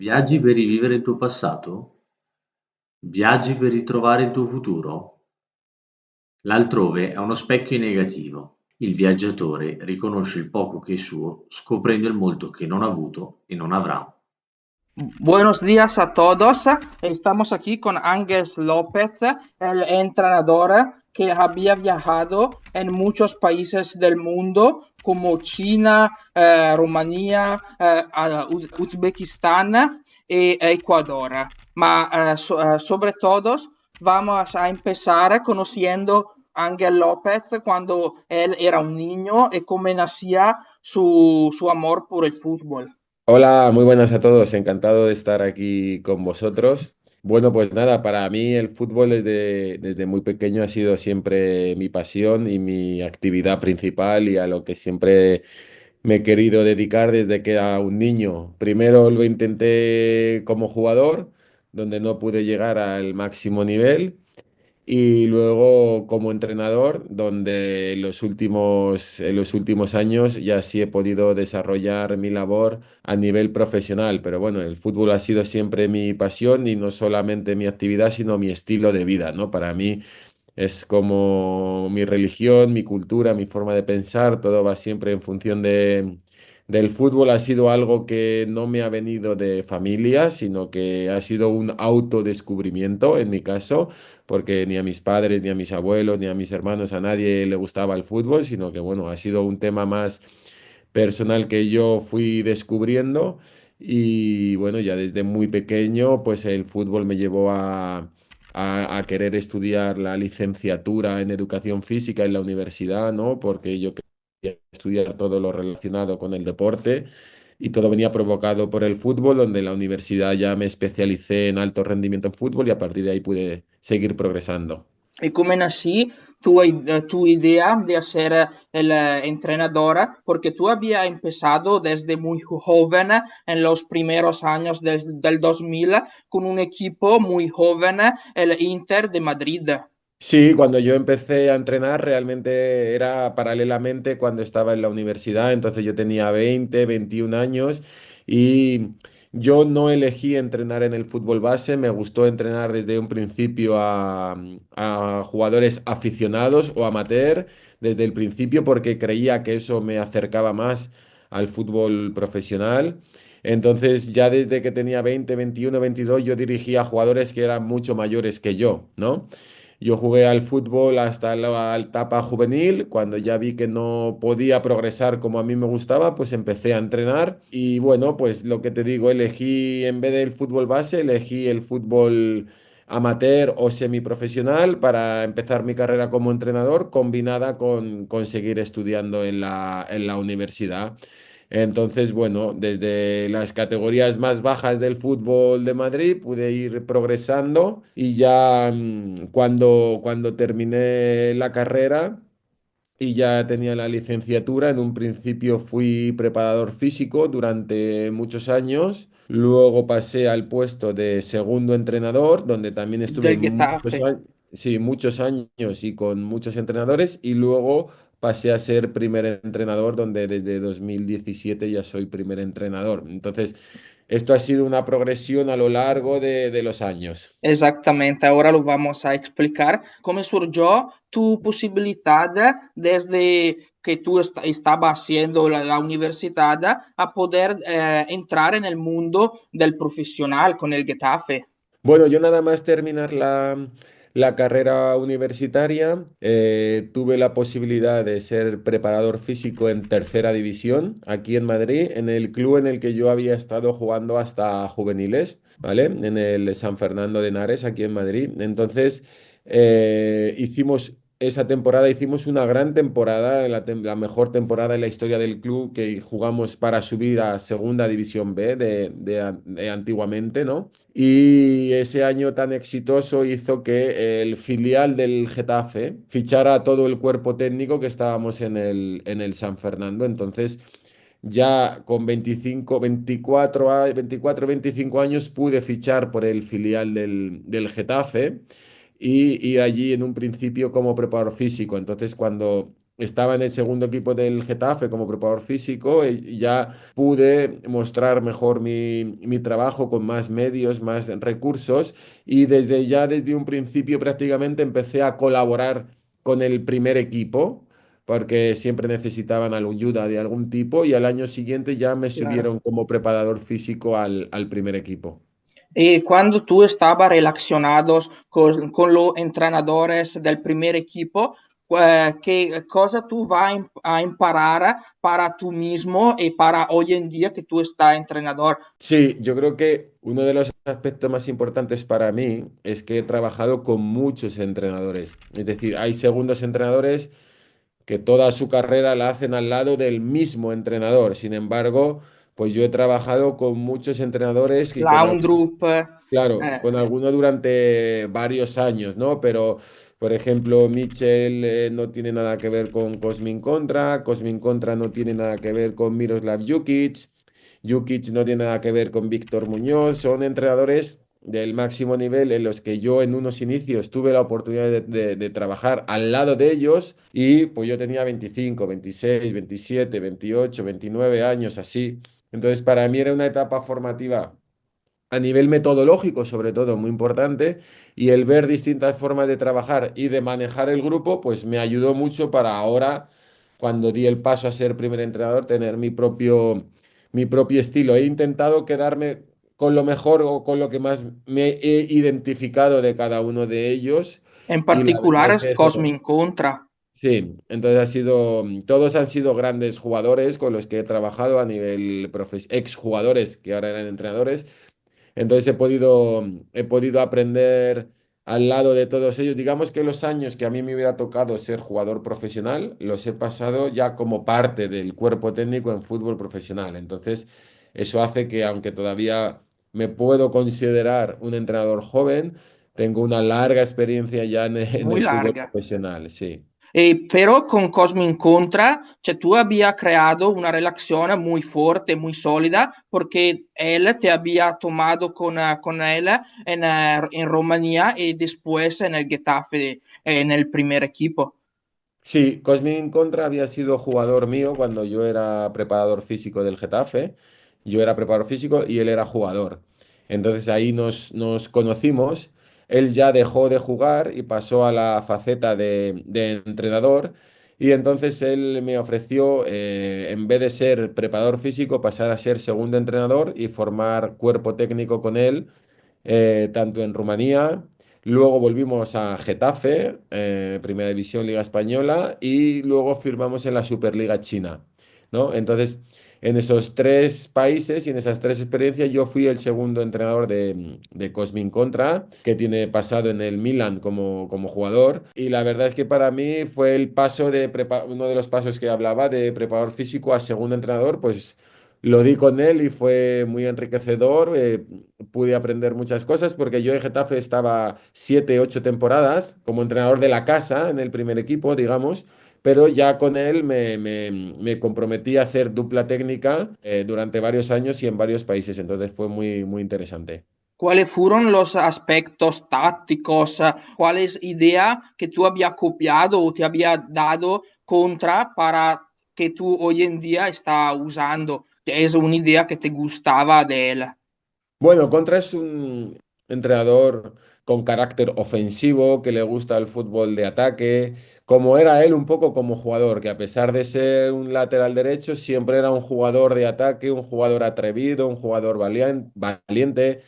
Viaggi per rivivere il tuo passato? Viaggi per ritrovare il tuo futuro? L'altrove è uno specchio negativo. Il viaggiatore riconosce il poco che è suo, scoprendo il molto che non ha avuto e non avrà. Buenos días a todos. Estamos aquí con Ángel López, el entrenador que había viajado en muchos países del mundo como China, Rumanía, Uzbekistán y Ecuador. Sobre todo vamos a empezar conociendo a Ángel López cuando él era un niño y cómo nacía su amor por el fútbol. Hola, muy buenas a todos, encantado de estar aquí con vosotros. Bueno, pues nada, para mí el fútbol desde muy pequeño ha sido siempre mi pasión y mi actividad principal y a lo que siempre me he querido dedicar desde que era un niño. Primero lo intenté como jugador, donde no pude llegar al máximo nivel. Y luego como entrenador, donde en los últimos años ya sí he podido desarrollar mi labor a nivel profesional. Pero bueno, el fútbol ha sido siempre mi pasión y no solamente mi actividad, sino mi estilo de vida, ¿no? Para mí es como mi religión, mi cultura, mi forma de pensar, todo va siempre en función del fútbol. Ha sido algo que no me ha venido de familia, sino que ha sido un autodescubrimiento en mi caso, porque ni a mis padres, ni a mis abuelos, ni a mis hermanos, a nadie le gustaba el fútbol, sino que bueno, ha sido un tema más personal que yo fui descubriendo. Y bueno, ya desde muy pequeño, pues el fútbol me llevó a querer estudiar la licenciatura en educación física en la universidad, ¿no? Porque yo quería estudiar todo lo relacionado con el deporte y todo venía provocado por el fútbol, donde en la universidad ya me especialicé en alto rendimiento en fútbol y a partir de ahí pude seguir progresando. Y cómo nací tu idea de ser el entrenador, porque tú habías empezado desde muy joven, en los primeros años del 2000, con un equipo muy joven, el Inter de Madrid. Sí, cuando yo empecé a entrenar realmente era paralelamente cuando estaba en la universidad, entonces yo tenía 20, 21 años y yo no elegí entrenar en el fútbol base, me gustó entrenar desde un principio a jugadores aficionados o amateur desde el principio porque creía que eso me acercaba más al fútbol profesional. Entonces ya desde que tenía 20, 21, 22 yo dirigía a jugadores que eran mucho mayores que yo, ¿no? Yo jugué al fútbol hasta la etapa juvenil. Cuando ya vi que no podía progresar como a mí me gustaba, pues empecé a entrenar. Y bueno, pues lo que te digo, elegí en vez del fútbol base, elegí el fútbol amateur o semiprofesional para empezar mi carrera como entrenador, combinada con seguir estudiando en la universidad. Entonces, bueno, desde las categorías más bajas del fútbol de Madrid pude ir progresando y ya cuando terminé la carrera y ya tenía la licenciatura, en un principio fui preparador físico durante muchos años. Luego pasé al puesto de segundo entrenador, donde también estuve Del Getafe. sí, muchos años y con muchos entrenadores. Y luego pasé a ser primer entrenador, donde desde 2017 ya soy primer entrenador. Entonces, esto ha sido una progresión a lo largo de los años. Exactamente, ahora lo vamos a explicar cómo surgió tu posibilidad desde que tú estabas haciendo la universidad a poder entrar en el mundo del profesional con el Getafe. Bueno, yo nada más terminar la carrera universitaria, tuve la posibilidad de ser preparador físico en tercera división aquí en Madrid, en el club en el que yo había estado jugando hasta juveniles, ¿vale? En el San Fernando de Henares, aquí en Madrid. Entonces, hicimos esa temporada, hicimos una gran temporada, la mejor temporada en la historia del club, que jugamos para subir a Segunda División B de antiguamente, ¿no? Y ese año tan exitoso hizo que el filial del Getafe fichara a todo el cuerpo técnico que estábamos en el San Fernando. Entonces, ya con 25 años pude fichar por el filial del Getafe y ir allí en un principio como preparador físico. Entonces, cuando estaba en el segundo equipo del Getafe como preparador físico y ya pude mostrar mejor mi trabajo con más medios, más recursos y desde un principio prácticamente empecé a colaborar con el primer equipo porque siempre necesitaban ayuda de algún tipo y al año siguiente ya me Claro. subieron como preparador físico al primer equipo. Y cuando tú estabas relacionado con los entrenadores del primer equipo, ¿qué cosa tú vas a emparar para tú mismo y para hoy en día que tú estás entrenador? Sí, yo creo que uno de los aspectos más importantes para mí es que he trabajado con muchos entrenadores. Es decir, hay segundos entrenadores que toda su carrera la hacen al lado del mismo entrenador. Sin embargo, pues yo he trabajado con muchos entrenadores y con algunos, Laundrup, claro, con algunos durante varios años, ¿no? Pero, por ejemplo, Mitchell no tiene nada que ver con Cosmin Contra no tiene nada que ver con Miroslav Jukic, Jukic no tiene nada que ver con Víctor Muñoz, son entrenadores del máximo nivel en los que yo en unos inicios tuve la oportunidad de trabajar al lado de ellos y pues yo tenía 25, 26, 27, 28, 29 años así. Entonces para mí era una etapa formativa a nivel metodológico, sobre todo, muy importante, y el ver distintas formas de trabajar y de manejar el grupo, pues me ayudó mucho para ahora, cuando di el paso a ser primer entrenador, tener mi propio estilo. He intentado quedarme con lo mejor o con lo que más me he identificado de cada uno de ellos, en y la verdad es particular que eso. Cosmin Contra. Sí, entonces todos han sido grandes jugadores con los que he trabajado a nivel exjugadores que ahora eran entrenadores. Entonces he podido aprender al lado de todos ellos. Digamos que los años que a mí me hubiera tocado ser jugador profesional, los he pasado ya como parte del cuerpo técnico en fútbol profesional. Entonces, eso hace que aunque todavía me puedo considerar un entrenador joven, tengo una larga experiencia ya en Muy el fútbol larga. profesional, sí. Pero con Cosmin Contra, cioè, tú habías creado una relación muy fuerte, muy sólida, porque él te había tomado con él en Rumanía y después en el Getafe, en el primer equipo. Sí, Cosmin Contra había sido jugador mío cuando yo era preparador físico del Getafe. Yo era preparador físico y él era jugador. Entonces ahí nos conocimos. Él ya dejó de jugar y pasó a la faceta de entrenador. Y entonces él me ofreció, en vez de ser preparador físico, pasar a ser segundo entrenador y formar cuerpo técnico con él tanto en Rumanía. Luego volvimos a Getafe, Primera División, Liga Española, y luego firmamos en la Superliga China, ¿no? Entonces, en esos tres países y en esas tres experiencias, yo fui el segundo entrenador de Cosmin Contra, que tiene pasado en el Milan como jugador. Y la verdad es que para mí fue uno de los pasos que hablaba de preparador físico a segundo entrenador, pues lo di con él y fue muy enriquecedor. Pude aprender muchas cosas porque yo en Getafe estaba 7, 8 temporadas como entrenador de la casa en el primer equipo, digamos, pero ya con él me comprometí a hacer dupla técnica durante varios años y en varios países, entonces fue muy, muy interesante. ¿Cuáles fueron los aspectos tácticos? ¿Cuáles ideas que tú habías copiado o te había dado contra para que tú hoy en día estás usando? Que es una idea que te gustaba de él. Bueno, Contra es un entrenador con carácter ofensivo, que le gusta el fútbol de ataque, como era él un poco como jugador, que a pesar de ser un lateral derecho, siempre era un jugador de ataque, un jugador atrevido, un jugador valiente.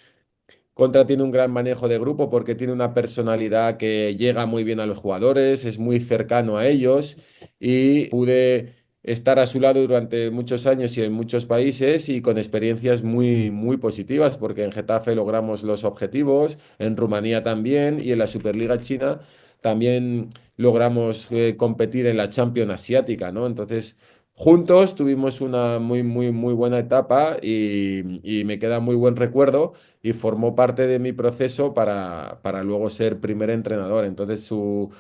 Contra tiene un gran manejo de grupo porque tiene una personalidad que llega muy bien a los jugadores, es muy cercano a ellos y pude estar a su lado durante muchos años y en muchos países y con experiencias muy, muy positivas porque en Getafe logramos los objetivos, en Rumanía también y en la Superliga China también logramos competir en la Champions Asiática, ¿no? Entonces, juntos tuvimos una muy, muy, muy buena etapa y me queda muy buen recuerdo y formó parte de mi proceso para luego ser primer entrenador. Entonces su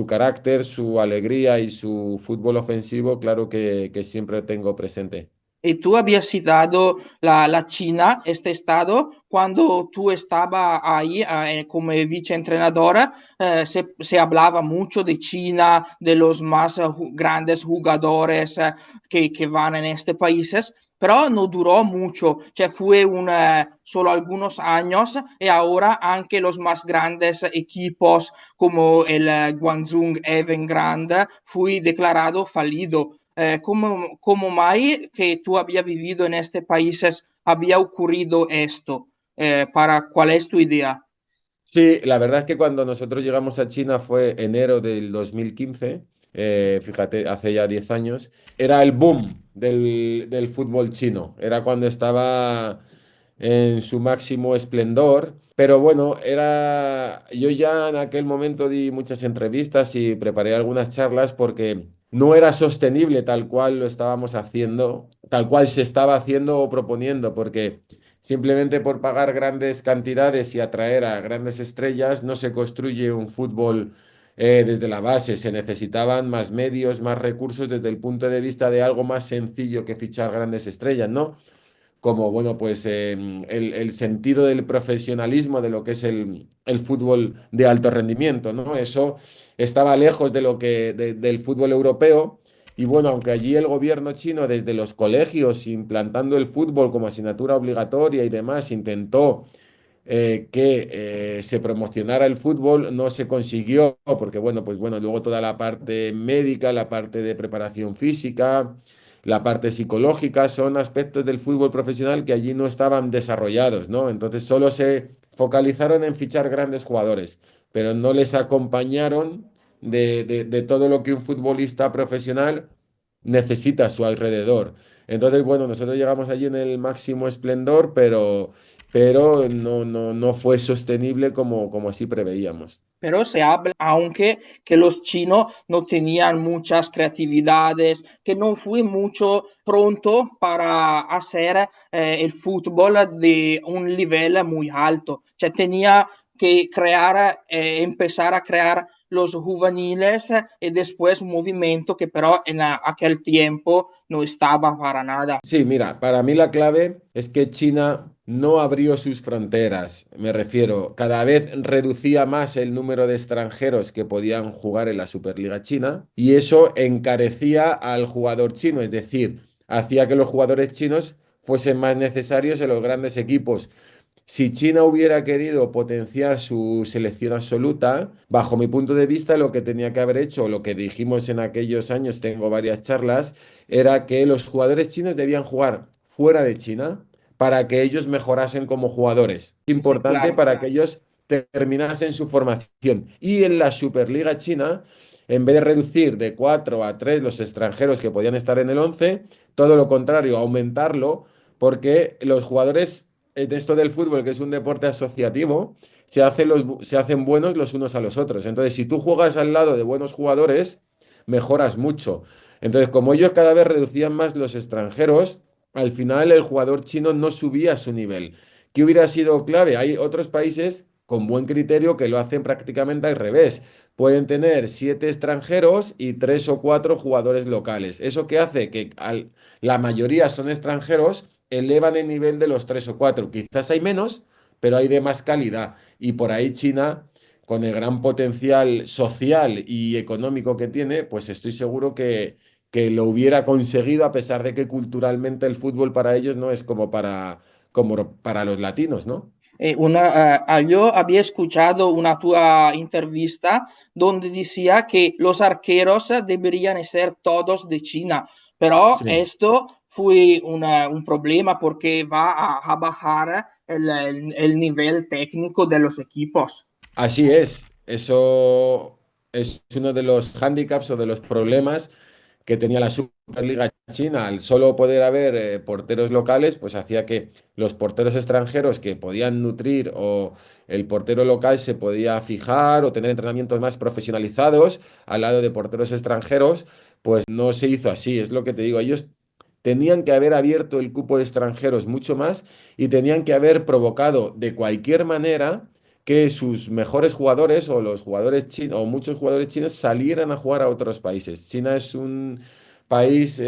carácter, su alegría y su fútbol ofensivo, claro que siempre tengo presente. Y tú habías citado la China, este estado, cuando tú estabas ahí como viceentrenadora, se hablaba mucho de China, de los más grandes jugadores que van en este país, pero no duró mucho, cioè fue solo algunos años y ahora anche los más grandes equipos como el Guangzhou Evergrande fue declarado fallido. ¿Cómo mai que tú habías vivido en este país había ocurrido esto? ¿Cuál es tu idea? Sí, la verdad es que cuando nosotros llegamos a China fue enero del 2015, fíjate, hace ya 10 años, era el boom del fútbol chino, era cuando estaba en su máximo esplendor, pero bueno, yo ya en aquel momento di muchas entrevistas y preparé algunas charlas porque no era sostenible tal cual lo estábamos haciendo, tal cual se estaba haciendo o proponiendo, porque... Simplemente por pagar grandes cantidades y atraer a grandes estrellas no se construye un fútbol desde la base. Se necesitaban más medios, más recursos desde el punto de vista de algo más sencillo que fichar grandes estrellas, ¿no? Como, bueno, pues el sentido del profesionalismo de lo que es el fútbol de alto rendimiento, ¿no? Eso estaba lejos de del fútbol europeo. Y bueno, aunque allí el gobierno chino desde los colegios, implantando el fútbol como asignatura obligatoria y demás, intentó que se promocionara el fútbol, no se consiguió, porque bueno, pues bueno, luego toda la parte médica, la parte de preparación física, la parte psicológica, son aspectos del fútbol profesional que allí no estaban desarrollados, ¿no? Entonces solo se focalizaron en fichar grandes jugadores, pero no les acompañaron de todo lo que un futbolista profesional necesita a su alrededor. Entonces, bueno, nosotros llegamos allí en el máximo esplendor, pero no fue sostenible como así preveíamos. Pero se habla aunque que los chinos no tenían muchas creatividades, que no fue mucho pronto para hacer el fútbol de un nivel muy alto. Cioè, tenía que crear, empezar a crear los juveniles y después un movimiento que pero en aquel tiempo no estaba para nada. Sí, mira, para mí la clave es que China no abrió sus fronteras. Me refiero, cada vez reducía más el número de extranjeros que podían jugar en la Superliga China y eso encarecía al jugador chino, es decir, hacía que los jugadores chinos fuesen más necesarios en los grandes equipos. Si China hubiera querido potenciar su selección absoluta, bajo mi punto de vista, lo que tenía que haber hecho, lo que dijimos en aquellos años, tengo varias charlas, era que los jugadores chinos debían jugar fuera de China para que ellos mejorasen como jugadores. Es Sí, importante claro. para que ellos terminasen su formación. Y en la Superliga China, en vez de reducir de 4 a 3 los extranjeros que podían estar en el 11, todo lo contrario, aumentarlo, porque los jugadores de esto del fútbol, que es un deporte asociativo, se hacen buenos los unos a los otros. Entonces, si tú juegas al lado de buenos jugadores, mejoras mucho. Entonces, como ellos cada vez reducían más los extranjeros, al final el jugador chino no subía su nivel. ¿Qué hubiera sido clave? Hay otros países con buen criterio que lo hacen prácticamente al revés. Pueden tener 7 extranjeros y 3 o 4 jugadores locales. ¿Eso qué hace? Que la mayoría son extranjeros, elevan el nivel de los 3 o 4. Quizás hay menos, pero hay de más calidad. Y por ahí China, con el gran potencial social y económico que tiene, pues estoy seguro que lo hubiera conseguido a pesar de que culturalmente el fútbol para ellos no es como para los latinos, ¿no? Yo había escuchado una tua intervista donde decía que los arqueros deberían ser todos de China, pero Sí. esto fue un problema porque va a bajar el nivel técnico de los equipos. Así es, eso es uno de los hándicaps o de los problemas que tenía la Superliga China. Al solo poder haber porteros locales, pues hacía que los porteros extranjeros que podían nutrir o el portero local se podía fijar o tener entrenamientos más profesionalizados al lado de porteros extranjeros, pues no se hizo así. Es lo que te digo, ellos tenían que haber abierto el cupo de extranjeros mucho más y tenían que haber provocado de cualquier manera que sus mejores jugadores o los jugadores chinos o muchos jugadores chinos salieran a jugar a otros países. China es un país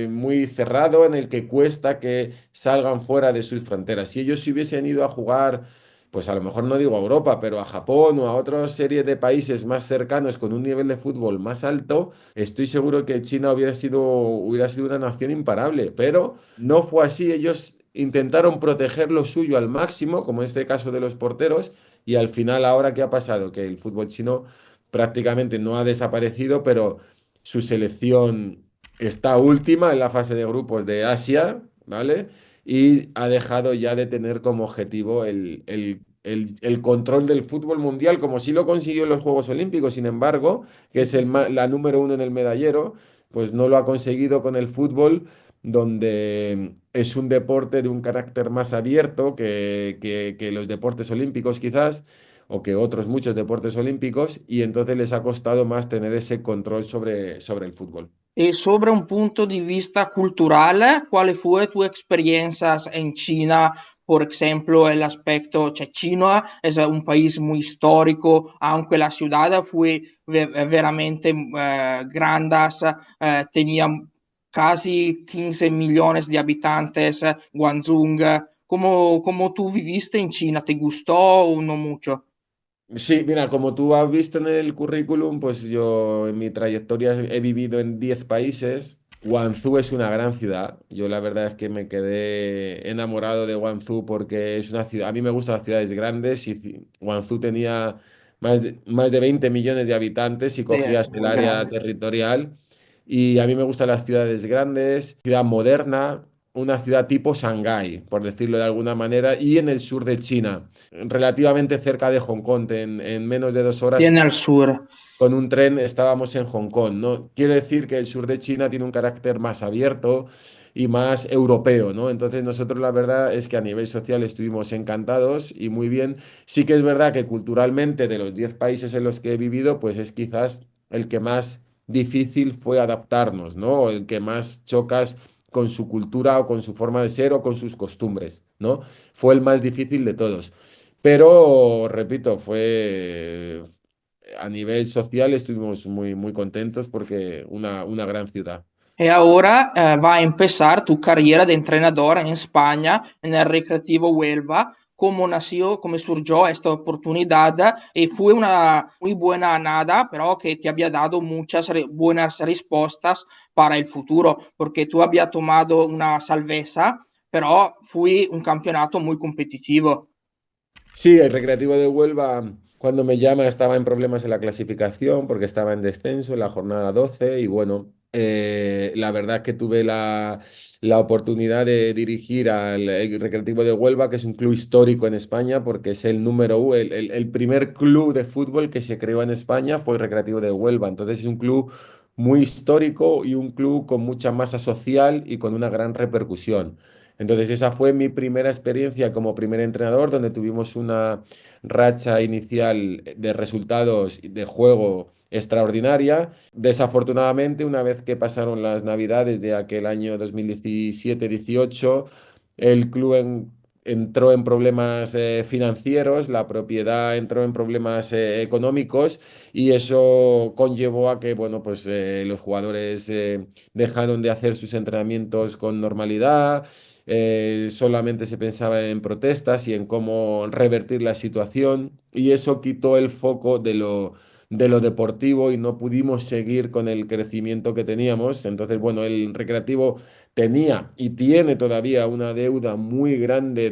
muy cerrado en el que cuesta que salgan fuera de sus fronteras. Si ellos se hubiesen ido a jugar, pues a lo mejor no digo a Europa, pero a Japón o a otra serie de países más cercanos con un nivel de fútbol más alto, estoy seguro que China hubiera sido una nación imparable, pero no fue así. Ellos intentaron proteger lo suyo al máximo, como en este caso de los porteros, y al final, ahora, ¿qué ha pasado? Que el fútbol chino prácticamente no ha desaparecido, pero su selección está última en la fase de grupos de Asia, ¿vale? Y ha dejado ya de tener como objetivo el control del fútbol mundial, como sí lo consiguió en los Juegos Olímpicos, sin embargo, que es la número uno en el medallero, pues no lo ha conseguido con el fútbol, donde es un deporte de un carácter más abierto que los deportes olímpicos quizás, o que otros muchos deportes olímpicos, y entonces les ha costado más tener ese control sobre el fútbol. E sobre un punto di vista culturale, ¿cuál fue tu experiencia en China? Por ejemplo, el aspecto, China es un país muy histórico, aunque la ciudad fue veramente grande, tenía casi 15 millones de habitantes, Guangzhou. ¿Cómo tú viviste en China? ¿Te gustó o no mucho? Sí, mira, como tú has visto en el currículum, pues yo en mi trayectoria he vivido en 10 países. Guangzhou es una gran ciudad. Yo la verdad es que me quedé enamorado de Guangzhou porque es una ciudad, a mí me gustan las ciudades grandes y Guangzhou tenía más de 20 millones de habitantes si Sí, es cogías el muy área grande. territorial. Y a mí me gustan las ciudades grandes, ciudad moderna, una ciudad tipo Shanghái, por decirlo de alguna manera, y en el sur de China relativamente cerca de Hong Kong. En menos de 2 horas Tiene al sur. con un tren estábamos en Hong Kong, ¿no? Quiero decir que el sur de China tiene un carácter más abierto y más europeo, ¿no? Entonces nosotros la verdad es que a nivel social estuvimos encantados y muy bien. Sí que es verdad que culturalmente de los 10 países en los que he vivido, pues es quizás el que más difícil fue adaptarnos, ¿no? O el que más chocas con su cultura o con su forma de ser o con sus costumbres, ¿no? Fue el más difícil de todos. Pero, repito, a nivel social estuvimos muy, muy contentos porque una gran ciudad. Y ahora va a empezar tu carrera de entrenador en España, en el Recreativo Huelva. ¿Cómo nació, cómo surgió esta oportunidad? Y fue una muy buena nada, pero que te había dado muchas buenas respuestas para el futuro, porque tú habías tomado una salveza, pero fue un campeonato muy competitivo. Sí, el Recreativo de Huelva, cuando me llama, estaba en problemas en la clasificación porque estaba en descenso en la jornada 12 y bueno, la verdad es que tuve la oportunidad de dirigir al el Recreativo de Huelva, que es un club histórico en España porque es el número uno, el primer club de fútbol que se creó en España fue el Recreativo de Huelva. Entonces es un club muy histórico y un club con mucha masa social y con una gran repercusión. Entonces esa fue mi primera experiencia como primer entrenador, donde tuvimos una racha inicial de resultados de juego extraordinaria. Desafortunadamente, una vez que pasaron las navidades de aquel año 2017-18, el club entró en problemas financieros, la propiedad entró en problemas económicos y eso conllevó a que, bueno, pues los jugadores dejaron de hacer sus entrenamientos con normalidad. Solamente se pensaba en protestas y en cómo revertir la situación y eso quitó el foco de lo deportivo y no pudimos seguir con el crecimiento que teníamos. Entonces, bueno, el Recreativo tenía y tiene todavía una deuda muy grande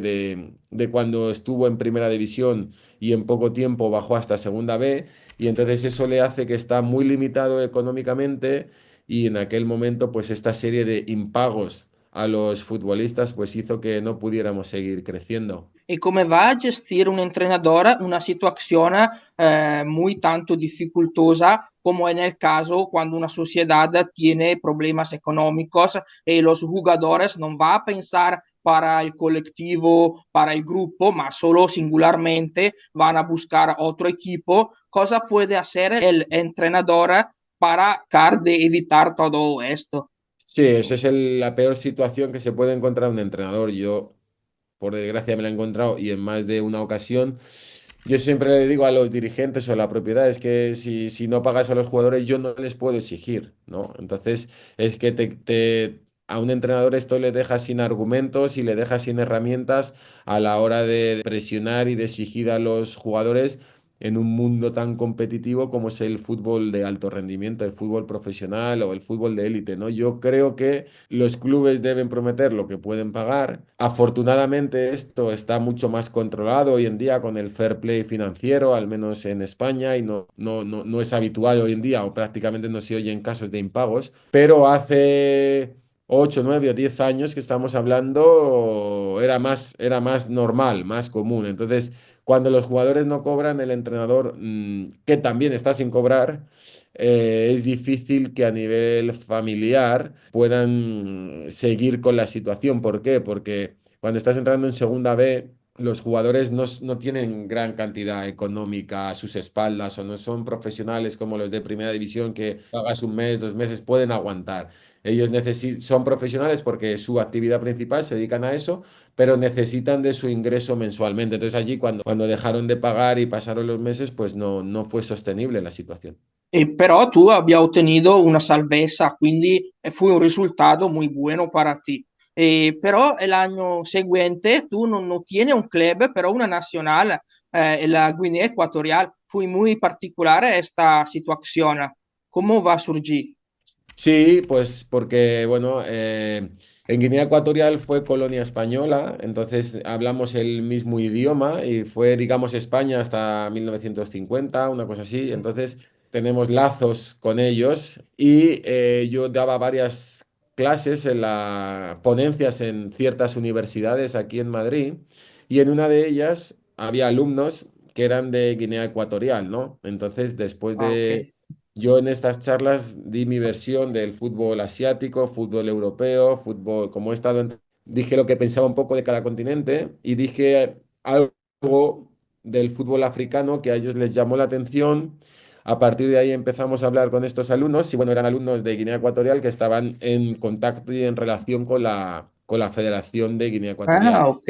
de cuando estuvo en primera división y en poco tiempo bajó hasta segunda B y entonces eso le hace que está muy limitado económicamente y en aquel momento pues esta serie de impagos a los futbolistas pues hizo que no pudiéramos seguir creciendo. E come va a gestire un allenatore una situazione muy tanto dificultosa como en el caso cuando una sociedad tiene problemas económicos y los jugadores no van a pensar para el colectivo, para el grupo, ma solo singularmente van a buscar otro equipo? ¿Cosa puede hacer el entrenador para tratar de evitar todo esto? Sí, esa es la peor situación que se puede encontrar un entrenador. Yo, por desgracia, me la he encontrado y en más de una ocasión. yo siempre le digo a los dirigentes o a la propiedad, es que si no pagas a los jugadores, yo no les puedo exigir, ¿no? Entonces, es que a un entrenador esto le deja sin argumentos y le deja sin herramientas a la hora de presionar y de exigir a los jugadores en un mundo tan competitivo como es el fútbol de alto rendimiento, el fútbol profesional o el fútbol de élite, ¿no? Yo creo que los clubes deben prometer lo que pueden pagar. Afortunadamente esto está mucho más controlado hoy en día con el fair play financiero, al menos en España, y no es habitual hoy en día o prácticamente no se oye en casos de impagos, pero hace 8, 9 o 10 años que estamos hablando era más normal, más común. Entonces, cuando los jugadores no cobran, el entrenador, que también está sin cobrar, es difícil que a nivel familiar puedan seguir con la situación. ¿Por qué? Porque cuando estás entrando en segunda B, los jugadores no tienen gran cantidad económica a sus espaldas o no son profesionales como los de primera división que pagas un mes, 2 meses, pueden aguantar. Ellos son profesionales porque su actividad principal se dedican a eso, pero necesitan de su ingreso mensualmente. Entonces allí cuando dejaron de pagar y pasaron los meses, pues no fue sostenible la situación. E però tu abbia ottenuto una salvezza, quindi fu un risultato muy bueno para ti. Però l'anno seguente tu non tienes un club, però una nacional, la Guinea Ecuatorial. Fue muy particular esta situación. ¿Cómo va a surgir? Sí, pues porque, bueno, en Guinea Ecuatorial fue colonia española, entonces hablamos el mismo idioma y fue, digamos, España hasta 1950, una cosa así. Entonces tenemos lazos con ellos y yo daba varias clases en ponencias en ciertas universidades aquí en Madrid y en una de ellas había alumnos que eran de Guinea Ecuatorial, ¿no? Entonces, después Ah, ok. de yo en estas charlas di mi versión del fútbol asiático, fútbol europeo, fútbol, como he estado, dije lo que pensaba un poco de cada continente y dije algo del fútbol africano que a ellos les llamó la atención. A partir de ahí empezamos a hablar con estos alumnos y bueno, eran alumnos de Guinea Ecuatorial que estaban en contacto y en relación con la Federación de Guinea Ah, Ecuatorial. ok.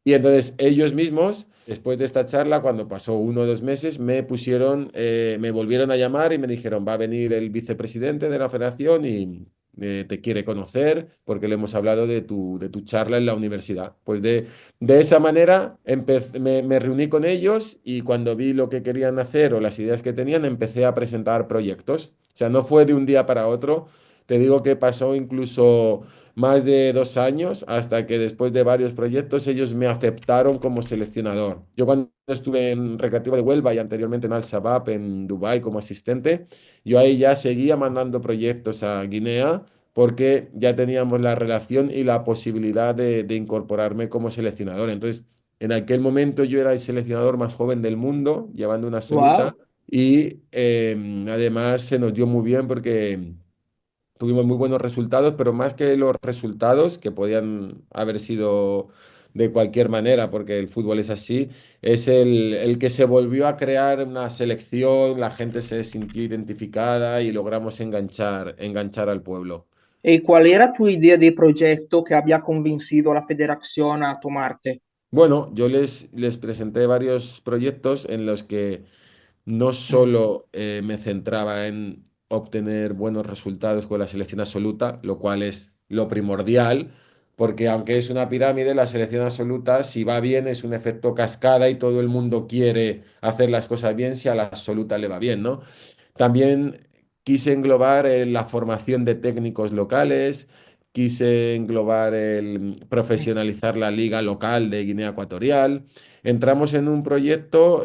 Y entonces ellos mismos, después de esta charla, cuando pasó 1 o 2 meses, me volvieron a llamar y me dijeron, va a venir el vicepresidente de la federación y te quiere conocer porque le hemos hablado de tu charla en la universidad. Pues de esa manera me reuní con ellos y cuando vi lo que querían hacer o las ideas que tenían, empecé a presentar proyectos. O sea, no fue de un día para otro. Te digo que pasó incluso más de 2 años hasta que después de varios proyectos ellos me aceptaron como seleccionador. Yo cuando estuve en Recreativo de Huelva y anteriormente en Al Shabaab en Dubái como asistente, yo ahí ya seguía mandando proyectos a Guinea porque ya teníamos la relación y la posibilidad de incorporarme como seleccionador. Entonces, en aquel momento yo era el seleccionador más joven del mundo, llevando una absoluta, Wow. y además se nos dio muy bien porque tuvimos muy buenos resultados, pero más que los resultados, que podían haber sido de cualquier manera, porque el fútbol es así, es el que se volvió a crear una selección, la gente se sintió identificada y logramos enganchar al pueblo. ¿Y cuál era tu idea de proyecto que había convencido a la federación a tomarte? Bueno, yo les presenté varios proyectos en los que no Mm. solo me centraba en obtener buenos resultados con la selección absoluta, lo cual es lo primordial, porque aunque es una pirámide, la selección absoluta, si va bien, es un efecto cascada y todo el mundo quiere hacer las cosas bien si a la absoluta le va bien, ¿no? También quise englobar la formación de técnicos locales, quise englobar el profesionalizar la liga local de Guinea Ecuatorial. Entramos en un proyecto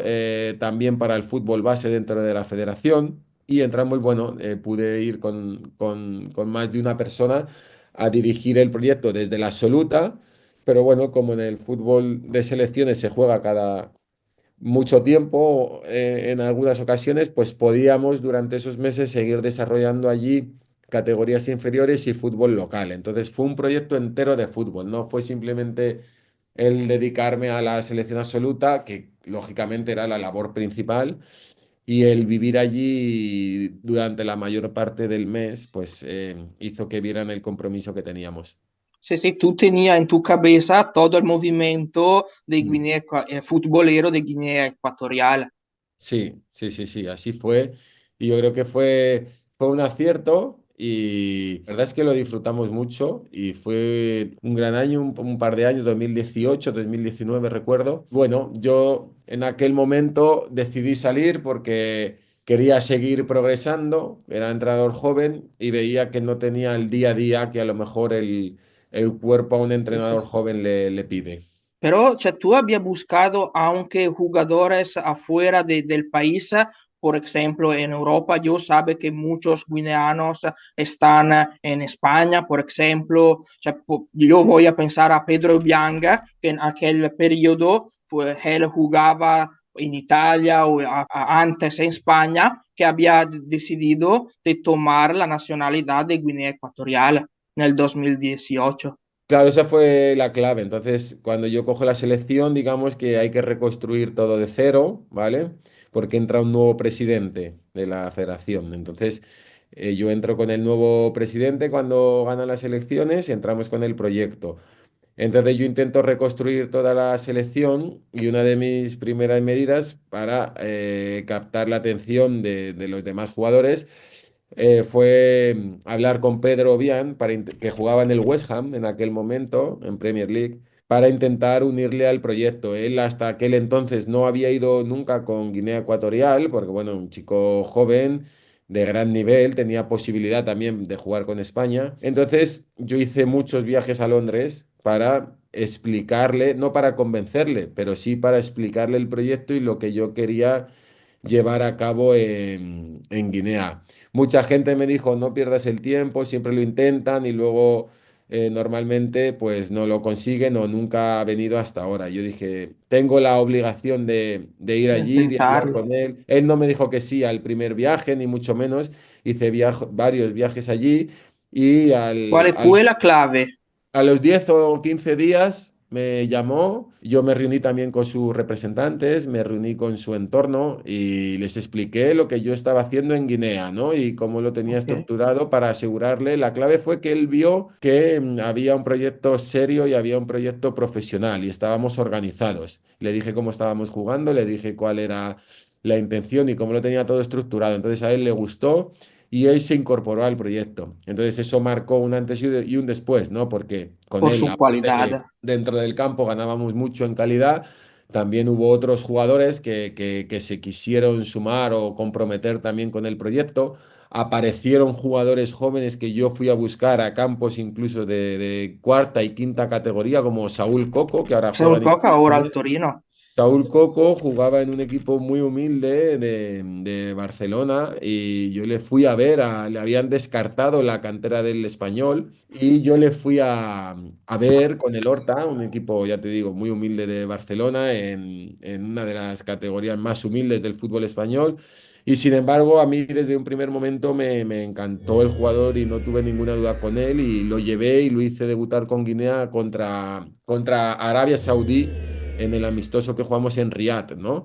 también para el fútbol base dentro de la federación y entramos, bueno, pude ir con más de una persona a dirigir el proyecto desde la absoluta, pero bueno, como en el fútbol de selecciones se juega cada mucho tiempo, en algunas ocasiones, pues podíamos durante esos meses seguir desarrollando allí categorías inferiores y fútbol local. Entonces fue un proyecto entero de fútbol, no fue simplemente el dedicarme a la selección absoluta, que lógicamente era la labor principal, y el vivir allí durante la mayor parte del mes, pues hizo que vieran el compromiso que teníamos. Sí, sí, tú tenías en tu cabeza todo el movimiento de Mm. futbolero de Guinea Ecuatorial. Sí, sí, sí, sí, así fue. Y yo creo que fue un acierto y la verdad es que lo disfrutamos mucho y fue un gran año, un par de años, 2018, 2019 recuerdo. Bueno, yo en aquel momento decidí salir porque quería seguir progresando, era entrenador joven y veía que no tenía el día a día que a lo mejor el cuerpo a un Sí, sí, entrenador sí. joven le pide. Pero, tú habías buscado, aunque jugadores afuera del país, por ejemplo, en Europa, yo sabe que muchos guineanos están en España, por ejemplo, yo voy a pensar a Pedro Bianga, que en aquel periodo él jugaba en Italia o antes en España, que había decidido de tomar la nacionalidad de Guinea Ecuatorial en el 2018. Claro, esa fue la clave. Entonces, cuando yo cojo la selección, digamos que hay que reconstruir todo de cero, ¿vale? Porque entra un nuevo presidente de la federación. Entonces, yo entro con el nuevo presidente cuando ganan las elecciones y entramos con el proyecto. Entonces, yo intento reconstruir toda la selección y una de mis primeras medidas para captar la atención de los demás jugadores fue hablar con Pedro Obiang, que jugaba en el West Ham en aquel momento, en Premier League, para intentar unirle al proyecto. Él hasta aquel entonces no había ido nunca con Guinea Ecuatorial, porque bueno, un chico joven, de gran nivel, tenía posibilidad también de jugar con España. Entonces yo hice muchos viajes a Londres para explicarle, no para convencerle, pero sí para explicarle el proyecto y lo que yo quería llevar a cabo en Guinea. Mucha gente me dijo, no pierdas el tiempo, siempre lo intentan y luego normalmente pues no lo consiguen o nunca ha venido hasta ahora. Yo dije, tengo la obligación de ir De allí, de hablar intentarlo. con él. Él no me dijo que sí al primer viaje, ni mucho menos. Hice varios viajes allí y ¿Cuál fue la clave? a los 10 o 15 días me llamó, yo me reuní también con sus representantes, me reuní con su entorno y les expliqué lo que yo estaba haciendo en Guinea, ¿no? Y cómo lo tenía Ok. estructurado para asegurarle. La clave fue que él vio que había un proyecto serio y había un proyecto profesional y estábamos organizados. Le dije cómo estábamos jugando, le dije cuál era la intención y cómo lo tenía todo estructurado. Entonces a él le gustó y él se incorporó al proyecto. Entonces eso marcó un antes y un después, ¿no? Porque con Por él, su aparte cualidad. de dentro del campo, ganábamos mucho en calidad. También hubo otros jugadores que se quisieron sumar o comprometer también con el proyecto. Aparecieron jugadores jóvenes que yo fui a buscar a campos incluso de cuarta y quinta categoría, como Saúl Coco, que ahora juega Saúl en Coca ahora al Italia. Torino. Saúl Coco jugaba en un equipo muy humilde de Barcelona y yo le fui a ver, le habían descartado la cantera del Español y yo le fui a ver con el Horta, un equipo, ya te digo, muy humilde de Barcelona en una de las categorías más humildes del fútbol español. Y sin embargo, a mí desde un primer momento me encantó el jugador y no tuve ninguna duda con él y lo llevé y lo hice debutar con Guinea contra Arabia Saudí en el amistoso que jugamos en Riyadh, ¿no?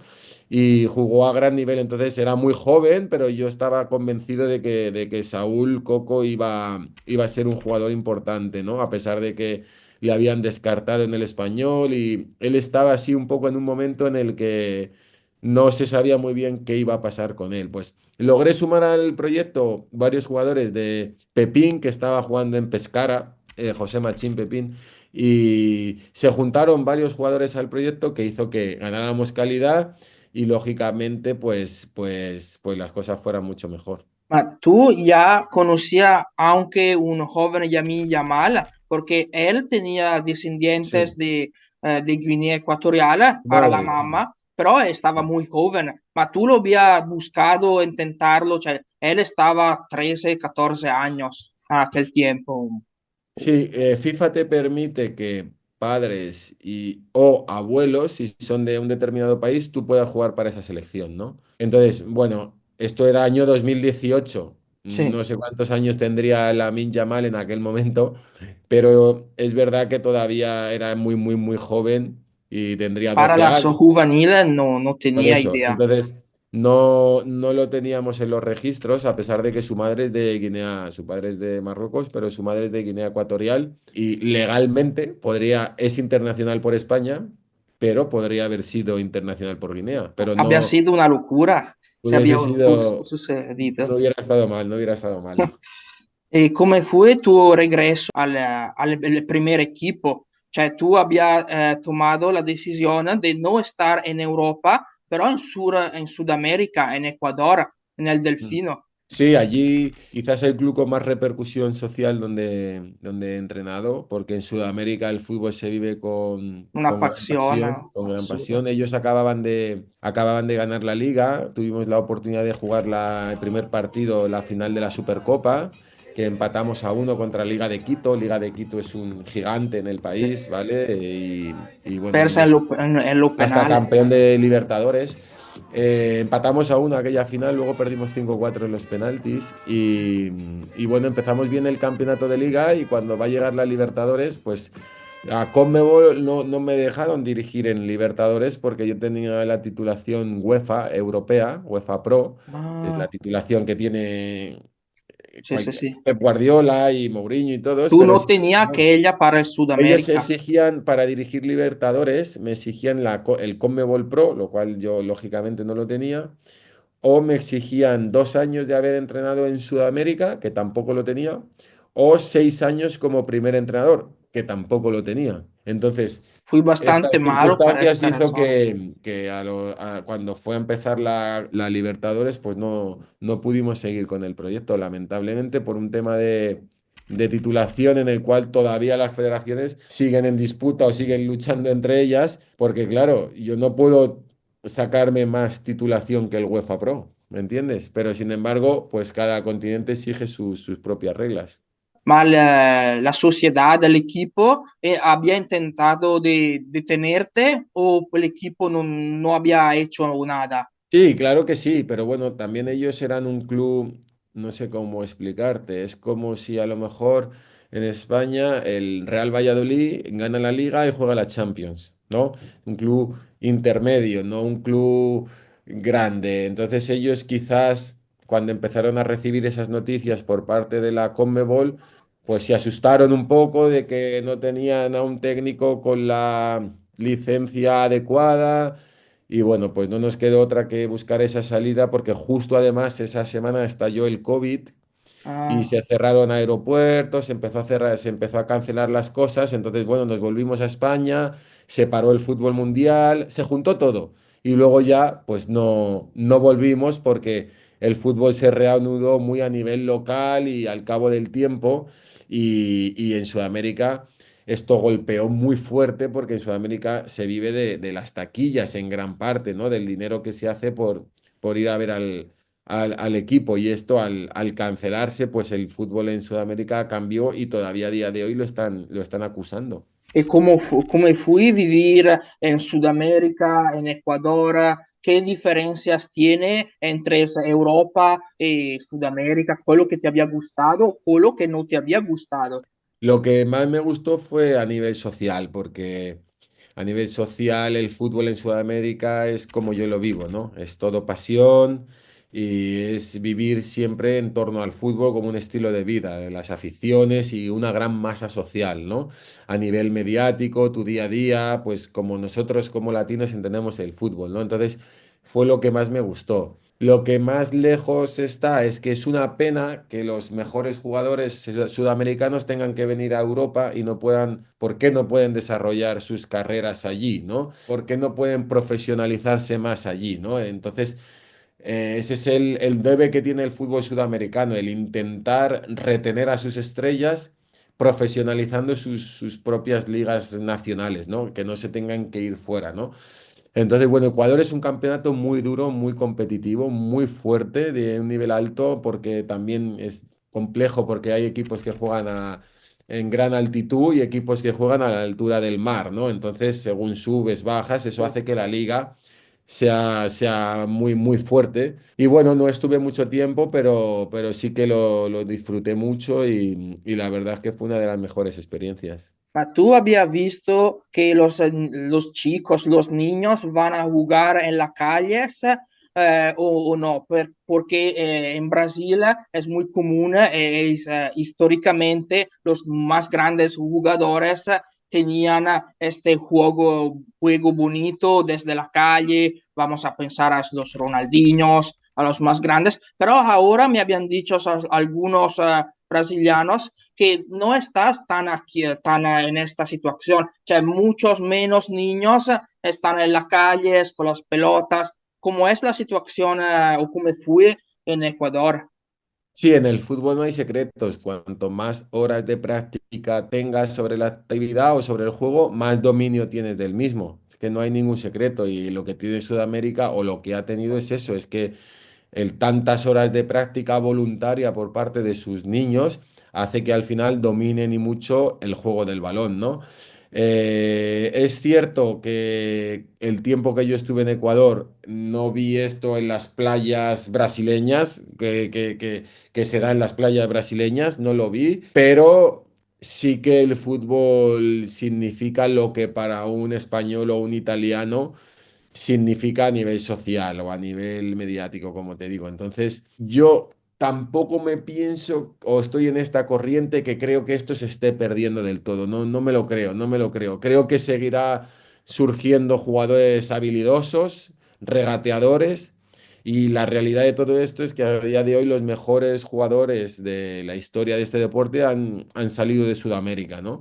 Y jugó a gran nivel, entonces era muy joven, pero yo estaba convencido de que Saúl Coco iba a ser un jugador importante, ¿no? A pesar de que le habían descartado en el español y él estaba así un poco en un momento en el que no se sabía muy bien qué iba a pasar con él. Pues logré sumar al proyecto varios jugadores de Pepín, que estaba jugando en Pescara, José Machín Pepín, y se juntaron varios jugadores al proyecto que hizo que ganáramos calidad y lógicamente pues las cosas fueran mucho mejor. Ma tú ya conocías, aunque un joven Yamin Yamal, porque él tenía descendientes Sí, de Guinea Ecuatorial para la madre, sí. mamá, pero estaba muy joven. Ma tú lo habías buscado, intentarlo, él estaba 13, 14 años en aquel tiempo. Sí, FIFA te permite que padres o abuelos, si son de un determinado país, tú puedas jugar para esa selección, ¿no? Entonces, bueno, esto era año 2018. Sí, No sé cuántos años tendría Lamine Yamal en aquel momento, pero es verdad que todavía era muy, muy, muy joven y tendría para 12 las años. juveniles no Por tenía eso, idea. entonces No lo teníamos en los registros, a pesar de que su madre es de Guinea, su padre es de Marruecos, pero su madre es de Guinea Ecuatorial y legalmente es internacional por España, pero podría haber sido internacional por Guinea, pero Había no sido una locura se hubiese había sido, no sucedido. hubiera estado mal, no hubiera estado mal. ¿Y cómo fue tu regreso al primer equipo? Cioè, tú habías tomado la decisión de no estar en Europa, pero en Sudamérica, en Ecuador, en el Delfino. Sí, allí quizás el club con más repercusión social donde he entrenado, porque en Sudamérica el fútbol se vive Una pasión con gran absurda. pasión. Ellos acababan de ganar la liga, tuvimos la oportunidad de jugar el primer partido, la final de la Supercopa, que empatamos a uno contra Liga de Quito. Liga de Quito es un gigante en el país, ¿vale? Y bueno, Persa ellos en los hasta penales. campeón de Libertadores. Empatamos a una aquella final, luego perdimos 5-4 en los penaltis y bueno, empezamos bien el campeonato de liga y cuando va a llegar la Libertadores, pues a Conmebol no me dejaron dirigir en Libertadores porque yo tenía la titulación UEFA europea, UEFA Pro, es la Ah, titulación que tiene sí, sí, sí. Pep Guardiola y Mourinho y todos, Tú pero no sí. tenías aquella para el Ellos Sudamérica. exigían, para dirigir Libertadores, me exigían el Conmebol Pro, lo cual yo lógicamente no lo tenía, o me exigían 2 años de haber entrenado en Sudamérica, que tampoco lo tenía, o 6 años como primer entrenador, que tampoco lo tenía. Entonces, Fui estas bastante malo para circunstancias estas hizo razones. que cuando fue a empezar la Libertadores, pues no pudimos seguir con el proyecto, lamentablemente, por un tema de titulación en el cual todavía las federaciones siguen en disputa o siguen luchando entre ellas, porque claro, yo no puedo sacarme más titulación que el UEFA Pro, ¿me entiendes? Pero sin embargo, pues cada continente exige sus propias reglas. Ma la sociedad, el equipo, había intentado de detenerte o el equipo no había hecho nada. Sí, claro que sí, pero bueno, también ellos eran un club, no sé cómo explicarte, es como si a lo mejor en España el Real Valladolid gana la Liga y juega la Champions, ¿no? Un club intermedio, no un club grande. Entonces ellos quizás cuando empezaron a recibir esas noticias por parte de la Conmebol, pues se asustaron un poco de que no tenían a un técnico con la licencia adecuada y bueno, pues no nos quedó otra que buscar esa salida porque justo además esa semana estalló el COVID y Ah, se cerraron aeropuertos, se empezó a cancelar las cosas, entonces bueno, nos volvimos a España, se paró el fútbol mundial, se juntó todo y luego ya pues no volvimos porque el fútbol se reanudó muy a nivel local y al cabo del tiempo y en Sudamérica esto golpeó muy fuerte porque en Sudamérica se vive de las taquillas en gran parte, ¿no? Del dinero que se hace por ir a ver al equipo y esto al cancelarse, pues el fútbol en Sudamérica cambió y todavía a día de hoy lo están acusando. ¿y cómo fui vivir en Sudamérica, en Ecuador? ¿Qué diferencias tiene entre Europa y Sudamérica? ¿Cuál lo que te había gustado o lo que no te había gustado? Lo que más me gustó fue a nivel social, porque a nivel social el fútbol en Sudamérica es como yo lo vivo, ¿no? Es todo pasión y es vivir siempre en torno al fútbol como un estilo de vida, las aficiones y una gran masa social, ¿no? A nivel mediático, tu día a día, pues como nosotros como latinos entendemos el fútbol, ¿no? Entonces fue lo que más me gustó. Lo que más lejos está es que es una pena que los mejores jugadores sudamericanos tengan que venir a Europa y no puedan, ¿por qué no pueden desarrollar sus carreras allí, ¿no? ¿Por qué no pueden profesionalizarse más allí, ¿no? Entonces, ese es el debe que tiene el fútbol sudamericano, el intentar retener a sus estrellas profesionalizando sus propias ligas nacionales, ¿no? Que no se tengan que ir fuera, ¿no? Entonces, bueno, Ecuador es un campeonato muy duro, muy competitivo, muy fuerte, de un nivel alto, porque también es complejo, porque hay equipos que juegan en gran altitud y equipos que juegan a la altura del mar, ¿no? Entonces, según subes, bajas, eso hace que la liga sea muy, muy fuerte. Y bueno, no estuve mucho tiempo, pero sí que lo disfruté mucho y la verdad es que fue una de las mejores experiencias. Ma tú habías visto que los chicos, los niños van a jugar en las calles o no, porque en Brasil es muy común, históricamente los más grandes jugadores tenían este juego bonito desde la calle, vamos a pensar a los Ronaldinhos, a los más grandes, pero ahora me habían dicho algunos brasileños que no estás tan aquí, tan en esta situación, o sea, muchos menos niños están en las calles con las pelotas. ¿Cómo es la situación o cómo fue en Ecuador? Sí, en el fútbol no hay secretos. Cuanto más horas de práctica tengas sobre la actividad o sobre el juego, más dominio tienes del mismo. Es que no hay ningún secreto y lo que tiene Sudamérica o lo que ha tenido es eso, es que el tantas horas de práctica voluntaria por parte de sus niños hace que al final dominen y mucho el juego del balón, ¿no? Es cierto que el tiempo que yo estuve en Ecuador no vi esto en las playas brasileñas, que se da en las playas brasileñas, no lo vi, pero sí que el fútbol significa lo que para un español o un italiano significa a nivel social o a nivel mediático, como te digo. Entonces, yo tampoco me pienso o estoy en esta corriente que creo que esto se esté perdiendo del todo. No, no me lo creo, no me lo creo. Creo que seguirá surgiendo jugadores habilidosos, regateadores. Y la realidad de todo esto es que a día de hoy los mejores jugadores de la historia de este deporte han salido de Sudamérica, ¿no?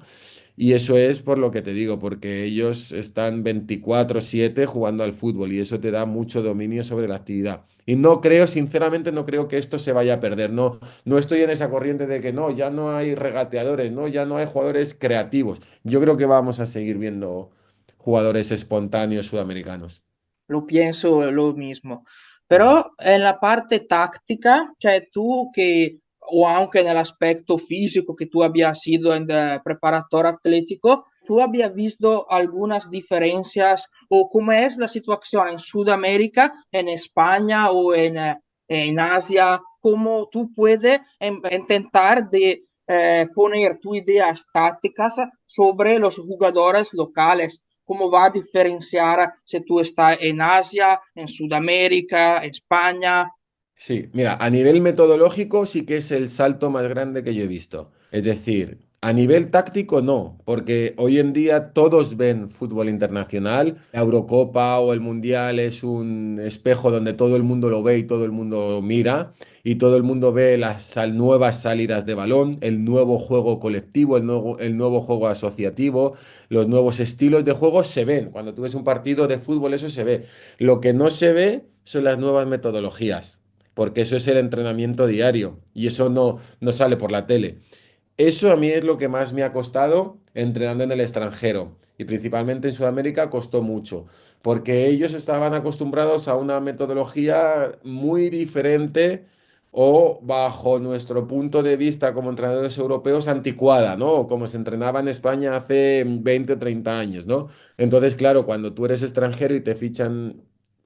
Y eso es por lo que te digo, porque ellos están 24/7 jugando al fútbol y eso te da mucho dominio sobre la actividad. Y no creo, sinceramente, no creo que esto se vaya a perder. No, no estoy en esa corriente de que no, ya no hay regateadores, no, ya no hay jugadores creativos. Yo creo que vamos a seguir viendo jugadores espontáneos sudamericanos. Lo pienso lo mismo. Ujú. Pero en la parte táctica, cioè tú que, o aunque en el aspecto físico que tú habías sido en el preparador atlético, tú habías visto algunas diferencias o cómo es la situación en Sudamérica, en España o en Asia, cómo tú puedes intentar de poner tus ideas tácticas sobre los jugadores locales. ¿Cómo va a diferenciar si tú estás en Asia, en Sudamérica, en España? Sí, mira, a nivel metodológico sí que es el salto más grande que yo he visto. Es decir, a nivel táctico no, porque hoy en día todos ven fútbol internacional. La Eurocopa o el Mundial es un espejo donde todo el mundo lo ve y todo el mundo mira y todo el mundo ve las nuevas salidas de balón, el nuevo juego colectivo, el nuevo juego asociativo, los nuevos estilos de juego se ven. Cuando tú ves un partido de fútbol eso se ve. Lo que no se ve son las nuevas metodologías porque eso es el entrenamiento diario y eso no sale por la tele. Eso a mí es lo que más me ha costado entrenando en el extranjero y principalmente en Sudamérica costó mucho, porque ellos estaban acostumbrados a una metodología muy diferente o bajo nuestro punto de vista como entrenadores europeos anticuada, ¿no? O como se entrenaba en España hace 20 o 30 años, ¿no? Entonces, claro, cuando tú eres extranjero y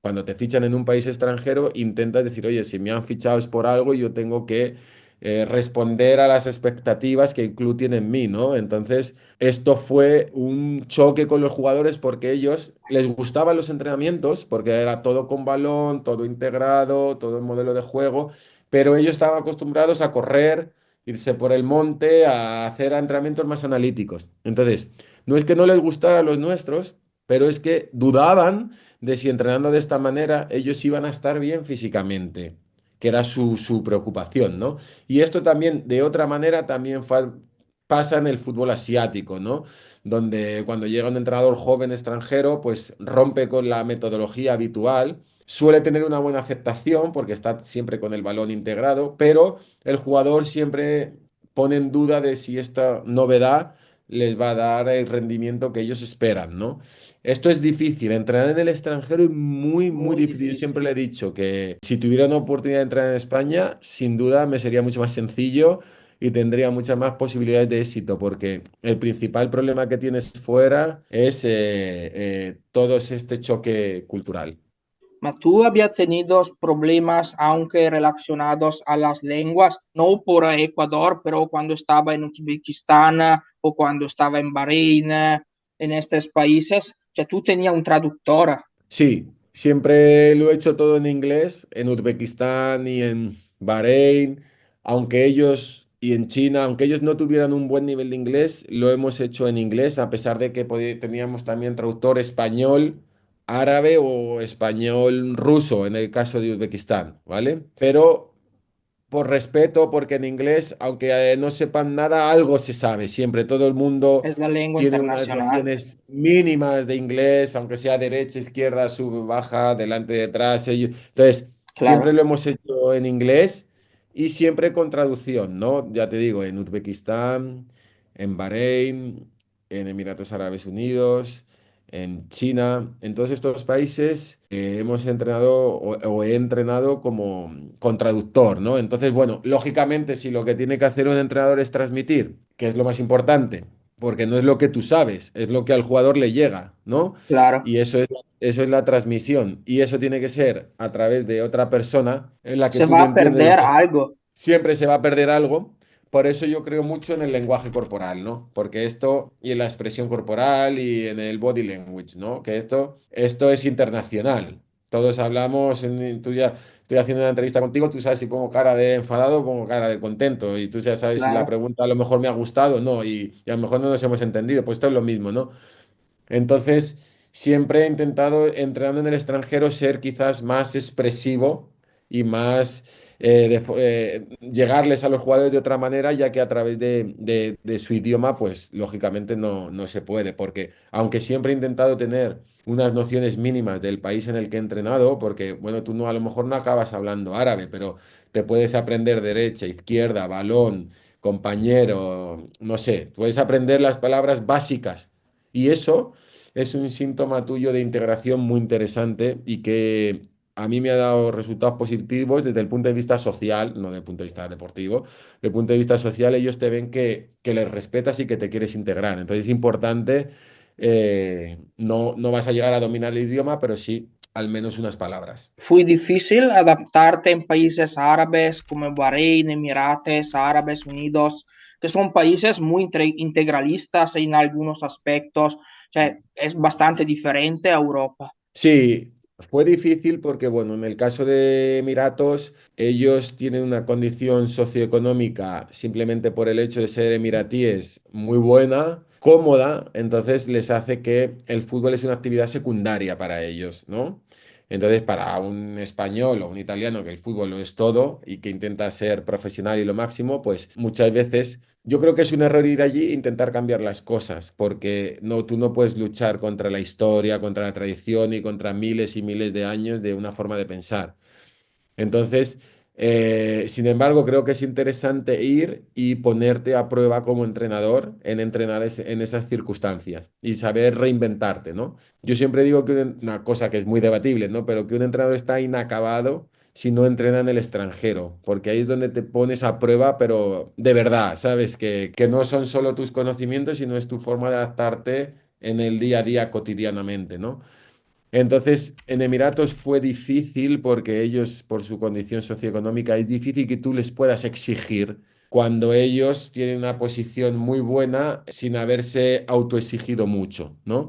cuando te fichan en un país extranjero, intentas decir, oye, si me han fichado es por algo y yo tengo que responder a las expectativas que el club tiene en mí, ¿no? Entonces, esto fue un choque con los jugadores porque ellos les gustaban los entrenamientos, porque era todo con balón, todo integrado, todo el modelo de juego, pero ellos estaban acostumbrados a correr, irse por el monte, a hacer entrenamientos más analíticos. Entonces, no es que no les gustara a los nuestros, pero es que dudaban de si entrenando de esta manera ellos iban a estar bien físicamente, que era su preocupación, ¿no? Y esto también, de otra manera, también pasa en el fútbol asiático, ¿no? Donde cuando llega un entrenador joven extranjero, pues rompe con la metodología habitual, suele tener una buena aceptación porque está siempre con el balón integrado, pero el jugador siempre pone en duda de si esta novedad les va a dar el rendimiento que ellos esperan, ¿no? Esto es difícil, entrenar en el extranjero es muy, muy Muy difícil. Yo siempre le difícil. he dicho que si tuviera una oportunidad de entrenar en España, sin duda me sería mucho más sencillo y tendría muchas más posibilidades de éxito, porque el principal problema que tienes fuera es todo este choque cultural. Ma tú habías tenido problemas, aunque relacionados a las lenguas, no por Ecuador, pero cuando estaba en Uzbekistán o cuando estaba en Bahrein, en estos países, tú tenías un traductor. Sí, Siempre lo he hecho todo en inglés, en Uzbekistán y en Bahrein, aunque ellos y en China, aunque ellos no tuvieran un buen nivel de inglés, lo hemos hecho en inglés, a pesar de que teníamos también traductor español, árabe o español ruso en el caso de Uzbekistán, ¿vale? Pero por respeto, porque en inglés, aunque no sepan nada, algo se sabe. Siempre todo el mundo Es la lengua tiene unas internacional, nociones mínimas de inglés, aunque sea derecha, izquierda, sube, baja, delante, detrás. Entonces, siempre claro. lo hemos hecho en inglés y siempre con traducción, ¿no? Ya te digo, en Uzbekistán, en Bahrein, en Emiratos Árabes Unidos, en China, en todos estos países hemos entrenado o he entrenado como con traductor, ¿no? Entonces, bueno, lógicamente, si lo que tiene que hacer un entrenador es transmitir, que es lo más importante, porque no es lo que tú sabes, es lo que al jugador le llega, ¿no? Claro, Y eso es la transmisión. Y eso tiene que ser a través de otra persona en la que se tú va le a entiendes lo perder que algo, siempre se va a perder algo. Por eso yo creo mucho en el lenguaje corporal, ¿no? Porque esto, y en la expresión corporal y en el body language, ¿no? Que esto es internacional. Todos hablamos, tú ya estoy haciendo una entrevista contigo, tú sabes si pongo cara de enfadado o pongo cara de contento, y tú ya sabes si la claro. pregunta a lo mejor me ha gustado o no, y a lo mejor no nos hemos entendido, pues esto es lo mismo, ¿no? Entonces, siempre he intentado, entrenando en el extranjero, ser quizás más expresivo y más llegarles a los jugadores de otra manera, ya que a través de su idioma, pues lógicamente no se puede, porque aunque siempre he intentado tener unas nociones mínimas del país en el que he entrenado, porque bueno, tú no, a lo mejor no acabas hablando árabe, pero te puedes aprender derecha, izquierda, balón, compañero, no sé, puedes aprender las palabras básicas y eso es un síntoma tuyo de integración muy interesante y que a mí me ha dado resultados positivos desde el punto de vista social, no desde el punto de vista deportivo. Desde el punto de vista social, ellos te ven que les respetas y que te quieres integrar. Entonces es importante, no vas a llegar a dominar el idioma, pero sí al menos unas palabras. Fue difícil adaptarte en países árabes como Bahrein, Emirates Árabes Unidos, que son países muy integralistas en algunos aspectos. O sea, es bastante diferente a Europa. Sí, fue difícil porque, bueno, en el caso de Emiratos, ellos tienen una condición socioeconómica simplemente por el hecho de ser emiratíes muy buena, cómoda, entonces les hace que el fútbol es una actividad secundaria para ellos, ¿no? Entonces, para un español o un italiano que el fútbol lo es todo y que intenta ser profesional y lo máximo, pues muchas veces yo creo que es un error ir allí e intentar cambiar las cosas, porque no, tú no puedes luchar contra la historia, contra la tradición y contra miles y miles de años de una forma de pensar. Entonces, sin embargo, creo que es interesante ir y ponerte a prueba como entrenador en entrenar en esas circunstancias y saber reinventarte, ¿no? Yo siempre digo que una cosa que es muy debatible, ¿no? Pero que un entrenador está inacabado si no entrena en el extranjero, porque ahí es donde te pones a prueba, pero de verdad, ¿sabes? Que no son solo tus conocimientos, sino es tu forma de adaptarte en el día a día cotidianamente, ¿no? Entonces, en Emiratos fue difícil porque ellos, por su condición socioeconómica, es difícil que tú les puedas exigir cuando ellos tienen una posición muy buena sin haberse autoexigido mucho, ¿no?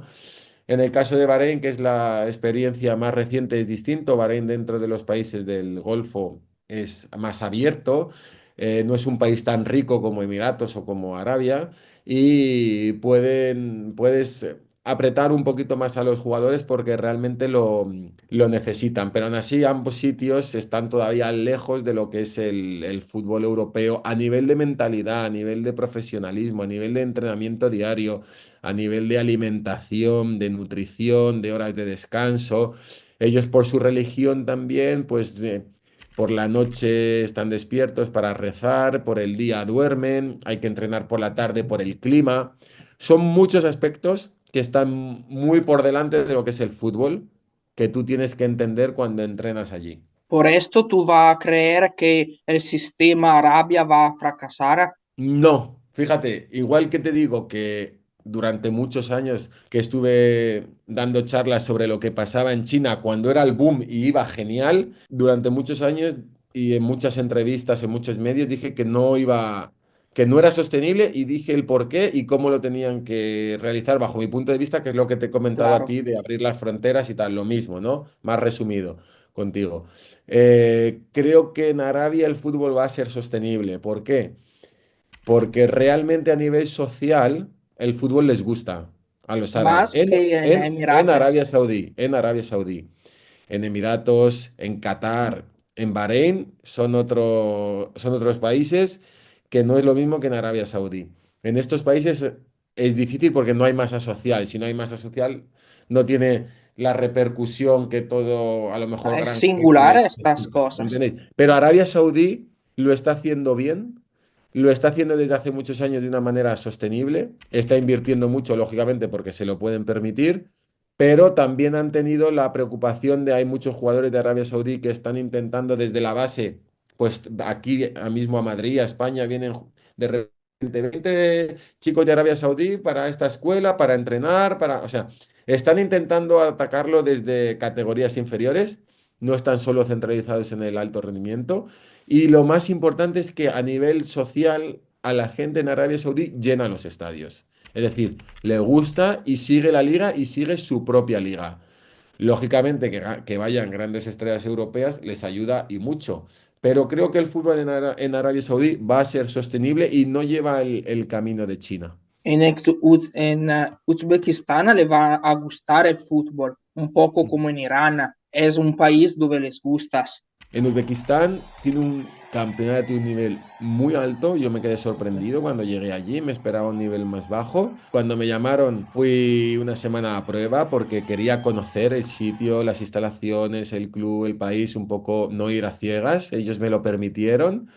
En el caso de Bahrein, que es la experiencia más reciente, es distinto. Bahrein dentro de los países del Golfo es más abierto, no es un país tan rico como Emiratos o como Arabia y puedes apretar un poquito más a los jugadores porque realmente lo necesitan. Pero aún así, ambos sitios están todavía lejos de lo que es el fútbol europeo a nivel de mentalidad, a nivel de profesionalismo, a nivel de entrenamiento diario, a nivel de alimentación, de nutrición, de horas de descanso. Ellos por su religión también, pues por la noche están despiertos para rezar, por el día duermen, hay que entrenar por la tarde por el clima. Son muchos aspectos que están muy por delante de lo que es el fútbol, que tú tienes que entender cuando entrenas allí. Por esto tú vas a creer que el sistema Arabia va a fracasar. No, fíjate, igual que te digo que durante muchos años que estuve dando charlas sobre lo que pasaba en China cuando era el boom y iba genial, durante muchos años y en muchas entrevistas, en muchos medios dije que no era sostenible y dije el por qué y cómo lo tenían que realizar bajo mi punto de vista, que es lo que te he comentado a Claro. ti de abrir las fronteras y tal, lo mismo, ¿no? Más resumido contigo. Creo que en Arabia el fútbol va a ser sostenible. ¿Por qué? Porque realmente a nivel social el fútbol les gusta a los árabes. Más que en En Emirates. Arabia Saudí, en Arabia Saudí, en Emiratos, en Qatar, en Bahrein, son otros países que no es lo mismo que en Arabia Saudí. En estos países es difícil porque no hay masa social. Si no hay masa social, no tiene la repercusión que todo, a lo mejor, Es gran singular jefe. estas cosas. ¿Entendéis? Pero Arabia Saudí lo está haciendo bien. Lo está haciendo desde hace muchos años de una manera sostenible. Está invirtiendo mucho, lógicamente, porque se lo pueden permitir, pero también han tenido la preocupación de hay muchos jugadores de Arabia Saudí que están intentando desde la base, pues aquí mismo a Madrid, a España, vienen de repente 20 chicos de Arabia Saudí para esta escuela, para entrenar, o sea, están intentando atacarlo desde categorías inferiores, no están solo centralizados en el alto rendimiento. Y lo más importante es que a nivel social, a la gente en Arabia Saudí llena los estadios. Es decir, le gusta y sigue la liga y sigue su propia liga. Lógicamente que vayan grandes estrellas europeas les ayuda y mucho, pero creo que el fútbol en Arabia Saudí va a ser sostenible y no lleva el camino de China. En Uzbekistán le va a gustar el fútbol, un poco como en Irán. Es un país donde les gustas. En Uzbekistán tiene un campeonato de un nivel muy alto. Yo me quedé sorprendido cuando llegué allí, me esperaba un nivel más bajo. Cuando me llamaron fui una semana a prueba porque quería conocer el sitio, las instalaciones, el club, el país, un poco no ir a ciegas. Ellos me lo permitieron.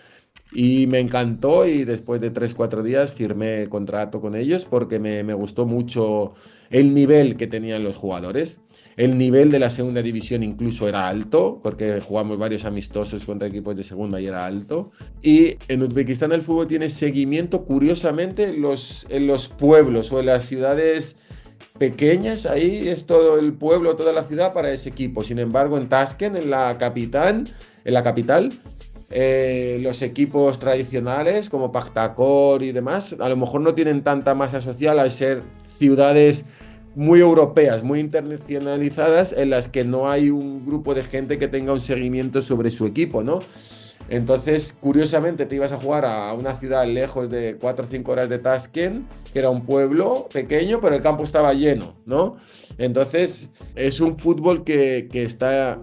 Y me encantó y después de 3 4 días firmé contrato con ellos porque me gustó mucho el nivel que tenían los jugadores. El nivel de la segunda división incluso era alto, porque jugamos varios amistosos contra equipos de segunda y era alto. Y en Uzbekistán el fútbol tiene seguimiento, curiosamente, en los pueblos o en las ciudades pequeñas, ahí es todo el pueblo, toda la ciudad para ese equipo. Sin embargo, en Tashkent, en la capital, los equipos tradicionales como Pactacor y demás, a lo mejor no tienen tanta masa social al ser ciudades muy europeas, muy internacionalizadas, en las que no hay un grupo de gente que tenga un seguimiento sobre su equipo, ¿no? Entonces, curiosamente, te ibas a jugar a una ciudad lejos de 4 o 5 horas de Tashkent, que era un pueblo pequeño, pero el campo estaba lleno, ¿no? Entonces, es un fútbol que está...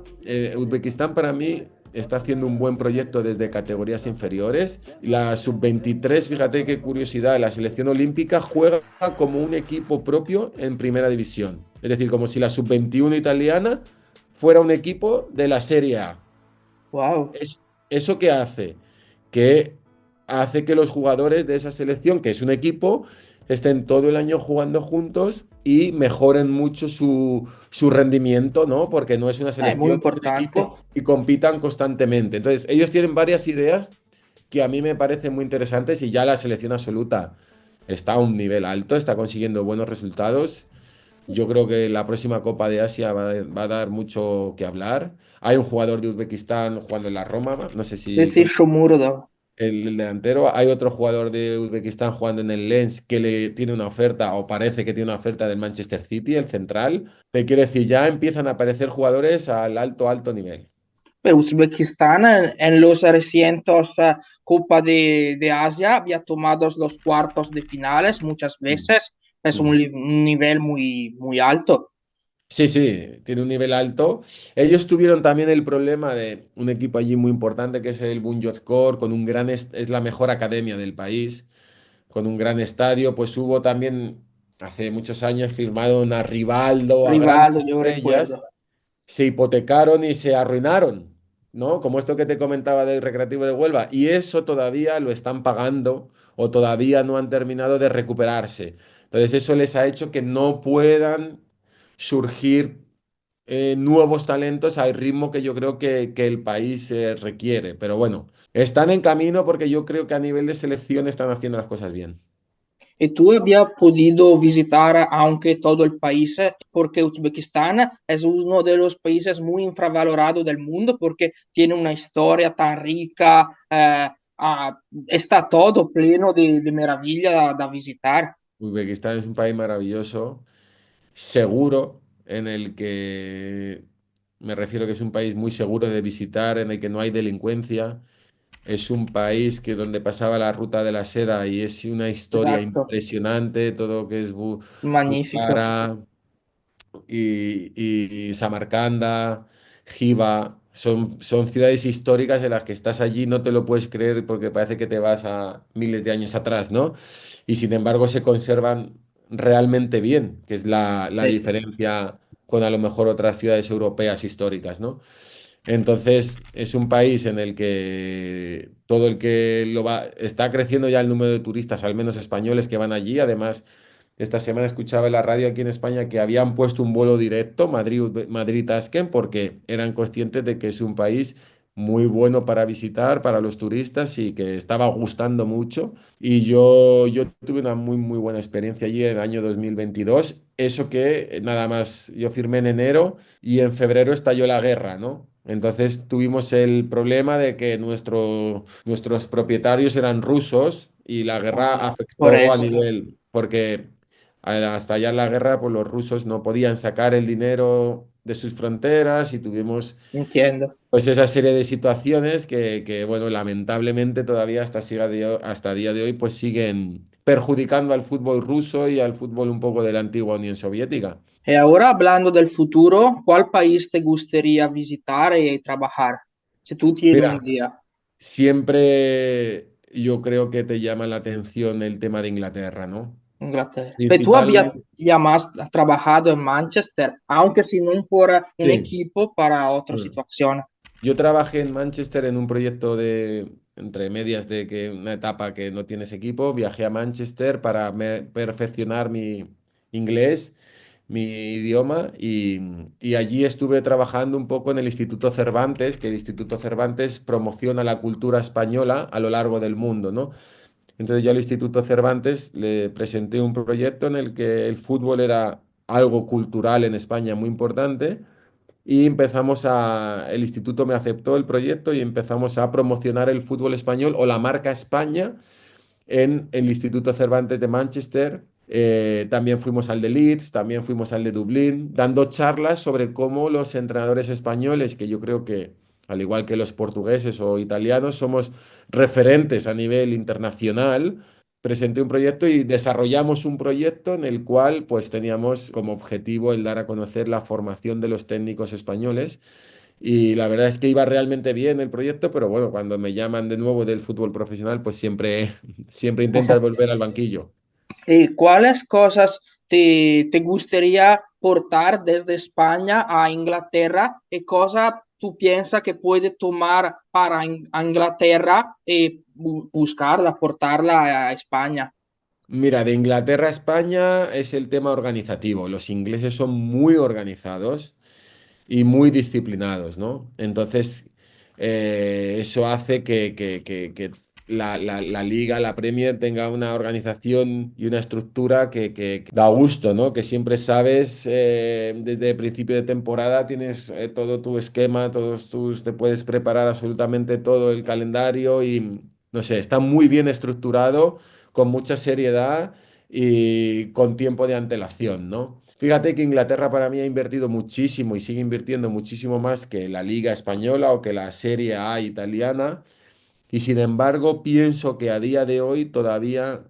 Uzbekistán para mí está haciendo un buen proyecto desde categorías inferiores. La sub-23, fíjate qué curiosidad, la selección olímpica juega como un equipo propio en primera división. Es decir, como si la sub-21 italiana fuera un equipo de la Serie A. Wow. Es- ¿Eso qué hace? Que hace que los jugadores de esa selección, que es un equipo, estén todo el año jugando juntos y mejoren mucho su rendimiento, ¿no? Porque no es una Es muy selección, es un importante. equipo y compitan constantemente. Entonces, ellos tienen varias ideas que a mí me parecen muy interesantes y ya la selección absoluta está a un nivel alto, está consiguiendo buenos resultados. Yo creo que la próxima Copa de Asia va a dar mucho que hablar. Hay un jugador de Uzbekistán jugando en la Roma, no sé si Decir Shomurdo. el delantero. Hay otro jugador de Uzbekistán jugando en el Lens que le tiene una oferta, o parece que tiene una oferta del Manchester City, el central. Te quiero decir, ya empiezan a aparecer jugadores al alto, alto nivel. Uzbekistán en los recientes Copa de Asia había tomado los cuartos de finales muchas Mm, veces. Es mm. un nivel muy, muy alto. Sí, sí, tiene un nivel alto. Ellos tuvieron también el problema de un equipo allí muy importante que es el Bunyodkor, con un gran es la mejor academia del país, con un gran estadio. Pues hubo también hace muchos años firmaron a Rivaldo, a grandes Rivaldo, yo estrellas, recuerdo. se hipotecaron y se arruinaron, ¿no? Como esto que te comentaba del Recreativo de Huelva. Y eso todavía lo están pagando o todavía no han terminado de recuperarse. Entonces eso les ha hecho que no puedan surgir nuevos talentos al ritmo que yo creo que el país requiere. Pero bueno, están en camino porque yo creo que a nivel de selección están haciendo las cosas bien. Y tú habías podido visitar aunque todo el país, porque Uzbekistán es uno de los países muy infravalorados del mundo porque tiene una historia tan rica, está todo pleno de meraviglia da visitar. Uzbekistán es un país maravilloso, seguro, en el que me refiero que es un país muy seguro de visitar, en el que no hay delincuencia. Es un país que donde pasaba la ruta de la seda y es una historia Esatto, impresionante, todo lo que es magnifico. Bukhara y Samarcanda, Giva, son ciudades históricas en las que estás allí, no te lo puedes creer porque parece que te vas a miles de años atrás, ¿no? Y sin embargo se conservan realmente bien, que es la Sì, sì. diferencia con a lo mejor otras ciudades europeas históricas, ¿no? Entonces, es un país en el que todo el que lo va, está creciendo ya el número de turistas, al menos españoles, que van allí. Además, esta semana escuchaba en la radio aquí en España que habían puesto un vuelo directo Madrid-Tashkent porque eran conscientes de que es un país muy bueno para visitar, para los turistas y que estaba gustando mucho. Y yo tuve una muy buena experiencia allí en el año 2022. Eso que nada más, yo firmé en enero y en febrero estalló la guerra, ¿no? Entonces tuvimos el problema de que nuestros propietarios eran rusos y la guerra Por afectó a esto, nivel, porque hasta allá en la guerra, pues los rusos no podían sacar el dinero de sus fronteras y tuvimos entiendo. pues esa serie de situaciones bueno, lamentablemente todavía hasta día de hoy, pues siguen perjudicando al fútbol ruso y al fútbol un poco de la antigua Unión Soviética. Y ahora hablando del futuro, ¿cuál país te gustaría visitar y trabajar? Si tú tienes una Mira, idea, siempre yo creo que te llama la atención el tema de Inglaterra, ¿no? Inglaterra. Pero tú habías Principalmente. ya más trabajado en Manchester, aunque si no por un Sí. equipo para otra Mm. situación. Yo trabajé en Manchester en un proyecto de, entre medias de que una etapa que no tienes equipo, viajé a Manchester para perfeccionar mi inglés, mi idioma, y allí estuve trabajando un poco en el Instituto Cervantes, que el Instituto Cervantes promociona la cultura española a lo largo del mundo, ¿no? Entonces yo al Instituto Cervantes le presenté un proyecto en el que el fútbol era algo cultural en España muy importante y el instituto me aceptó el proyecto y empezamos a promocionar el fútbol español o la marca España en el Instituto Cervantes de Manchester. También fuimos al de Leeds, también fuimos al de Dublín, dando charlas sobre cómo los entrenadores españoles, que yo creo que, al igual que los portugueses o italianos, somos referentes a nivel internacional. Presenté un proyecto y desarrollamos un proyecto en el cual pues teníamos como objetivo el dar a conocer la formación de los técnicos españoles y la verdad es que iba realmente bien el proyecto, pero bueno, cuando me llaman de nuevo del fútbol profesional, pues siempre intentas volver al banquillo. ¿Y cuáles cosas te gustaría portar desde España a Inglaterra? ¿Y cosa tú piensas que puede tomar para a Inglaterra y buscarla, portarla a España? Mira, de Inglaterra a España es el tema organizativo. Los ingleses son muy organizados y muy disciplinados, ¿no? Entonces, eso hace que la liga, la Premier, tenga una organización y una estructura que da gusto, ¿no? Que siempre sabes, desde el principio de temporada tienes todo tu esquema, te puedes preparar absolutamente todo el calendario y, no sé, está muy bien estructurado, con mucha seriedad y con tiempo de antelación, ¿no? Fíjate que Inglaterra para mí ha invertido muchísimo y sigue invirtiendo muchísimo más que la Liga Española o que la Serie A italiana. Y sin embargo, pienso que a día de hoy todavía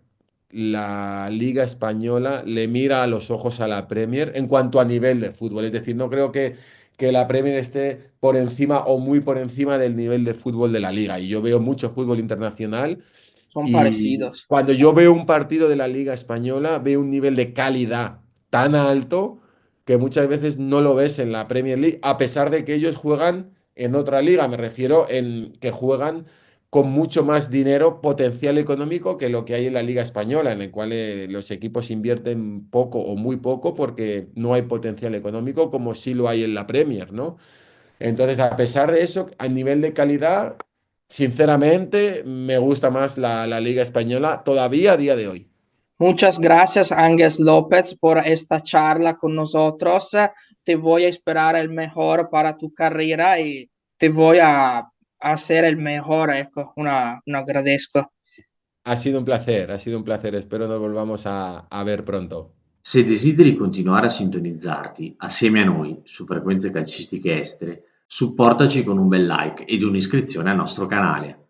la Liga Española le mira a los ojos a la Premier en cuanto a nivel de fútbol. Es decir, no creo que la Premier esté por encima o muy por encima del nivel de fútbol de la Liga. Y yo veo mucho fútbol internacional Son y parecidos. cuando yo veo un partido de la Liga Española, veo un nivel de calidad tan alto que muchas veces no lo ves en la Premier League, a pesar de que ellos juegan en otra liga. Me refiero en que juegan con mucho más dinero potencial económico que lo que hay en la Liga Española, en el cual los equipos invierten poco o muy poco porque no hay potencial económico como sí lo hay en la Premier, ¿no? Entonces, a pesar de eso, a nivel de calidad, sinceramente, me gusta más la Liga Española todavía a día de hoy. Muchas gracias, Ángel López, por esta charla con nosotros. Te voy a esperar el mejor para tu carrera y te voy a a ser el mejor, un agradezco. Ha sido un placer, espero nos volvamos a ver pronto. Se desideri continuare a sintonizzarti assieme a noi su Frequenze Calcistiche Estere, supportaci con un bel like ed un'iscrizione al nostro canale.